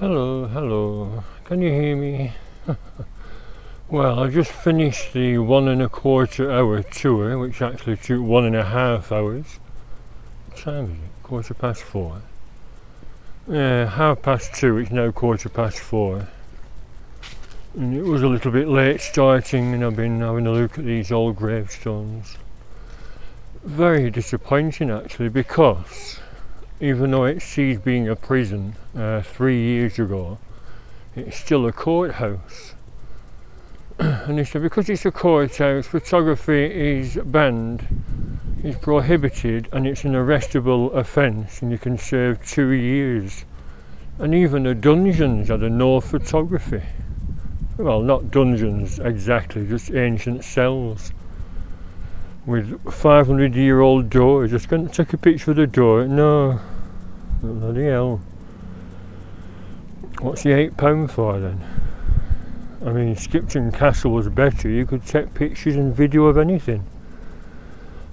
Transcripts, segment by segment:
Hello, hello. Can you hear me? Well, I just finished the 1.25 hour tour, which actually took 1.5 hours. What time is it? 4:15. Yeah, 2:30. It's now 4:15. And it was a little bit late starting, and I've been having a look at these old gravestones. Very disappointing actually, because even though it ceased being a prison 3 years ago, it's still a courthouse. And they said because it's a courthouse, photography is banned, is prohibited, and it's an arrestable offence, and you can serve 2 years. And even the dungeons had a no photography. Well, not dungeons exactly, just ancient cells with 500-year-old doors. Just going to take a picture of the door. No, bloody hell. What's the £8 for then? I mean, Skipton Castle was better. You could take pictures and video of anything.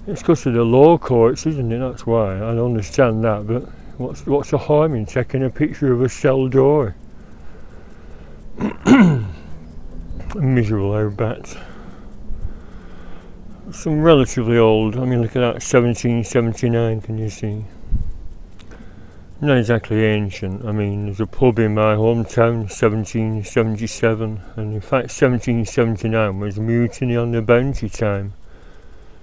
It's because of the law courts, isn't it? That's why. I don't understand that. But what's the harm in taking a picture of a cell door? Miserable old bats. Some relatively old. I mean, look at that, 1779. Can you see? Not exactly ancient. I mean, there's a pub in my hometown, 1777, and in fact 1779 was mutiny on the Bounty time.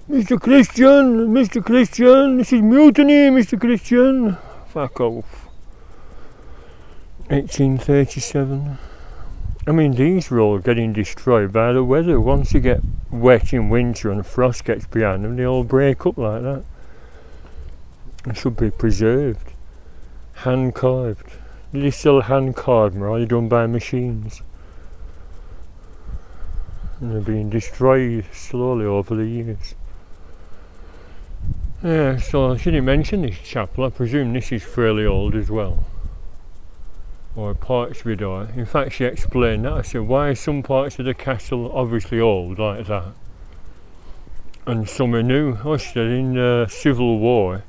Mr. Christian, this is mutiny, Mr. Christian. Fuck off. 1837. I mean, these were all getting destroyed by the weather. Once you get wet in winter and frost gets behind them, they all break up like that. They should be preserved. Hand carved. Do they still hand carve them, or are they done by machines? And they're being destroyed slowly over the years. Yeah, so I shouldn't mention this chapel. I presume this is fairly old as well. Or parts of it are. In fact, she explained that. I said, why are some parts of the castle obviously old like that? And some are new. Oh, she said in the Civil War,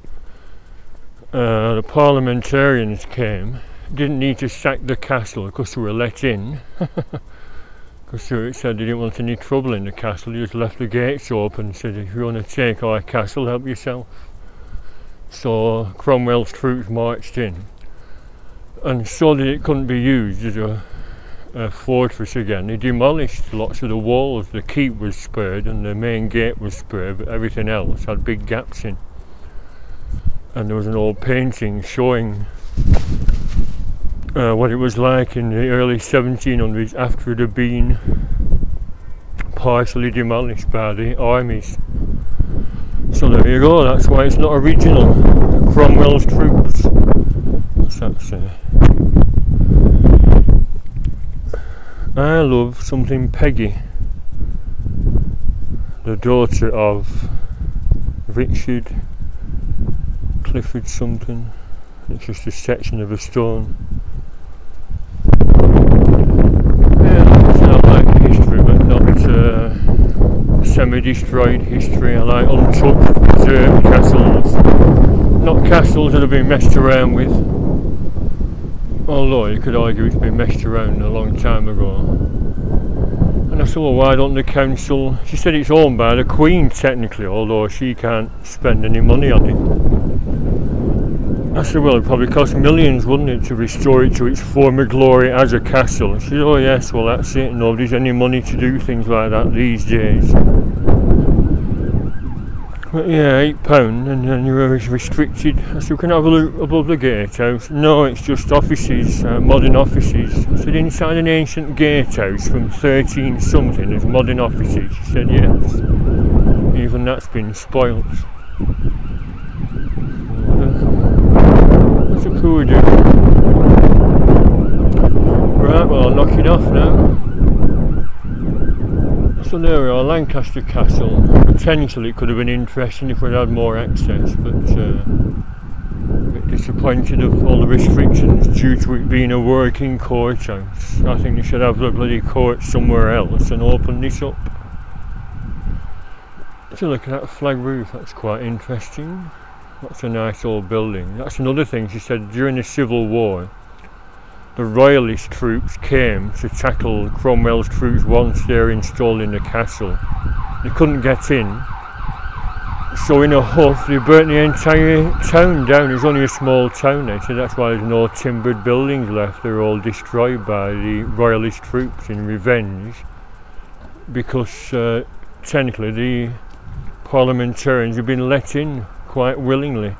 the parliamentarians came, didn't need to sack the castle because they were let in. Because it said they didn't want any trouble in the castle. They just left the gates open and said, if you want to take our castle, help yourself. So Cromwell's troops marched in and saw that it couldn't be used as a fortress again. They demolished lots of the walls. The keep was spared and the main gate was spared, but everything else had big gaps in. And there was an old painting showing what it was like in the early 1700s after it had been partially demolished by the armies. So there you go, that's why it's not original. Cromwell's troops. What's that say? I love something Peggy, the daughter of Richard Clifford something. It's just a section of a stone. Yeah, I like history, but not semi-destroyed history. I like untouched, preserved castles, not castles that have been messed around with. Although you could argue it's been messed around a long time ago. And I said, well, why don't the council? She said it's owned by the Queen technically, although she can't spend any money on it. I said, well, it'd probably cost millions, wouldn't it, to restore it to its former glory as a castle. She said, oh yes, well that's it, nobody's any money to do things like that these days. But yeah, £8, and then you're restricted. I said, we can have a look above the gatehouse. No, it's just offices, modern offices. I said, inside an ancient gatehouse from 13 something, there's modern offices. She said, yes. Even that's been spoilt. What's a poor do? Right, well I'll knock it off now. So there we are, Lancaster Castle. Potentially it could have been interesting if we'd had more access, but a bit disappointed of all the restrictions due to it being a working courthouse. I think they should have the bloody court somewhere else and open this up. So look at that flag roof, that's quite interesting. That's a nice old building. That's another thing she said, during the Civil War the royalist troops came to tackle Cromwell's troops once they were installed in the castle. They couldn't get in, so in a huff they burnt the entire town down. It's only a small town there, so that's why there's no timbered buildings left. They're all destroyed by the royalist troops in revenge, because technically the parliamentarians have been let in quite willingly.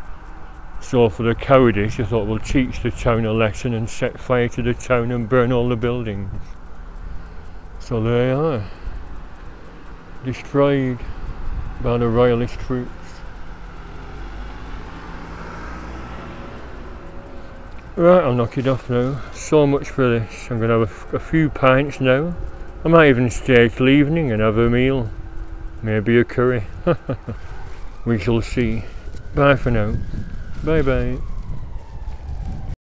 So for the cowardice, they thought we'll teach the town a lesson and set fire to the town and burn all the buildings. So there they are, destroyed by the royalist troops. Right, I'll knock it off now. So much for this. I'm going to have a few pints now. I might even stay till evening and have a meal. Maybe a curry. We shall see. Bye for now. Bye bye.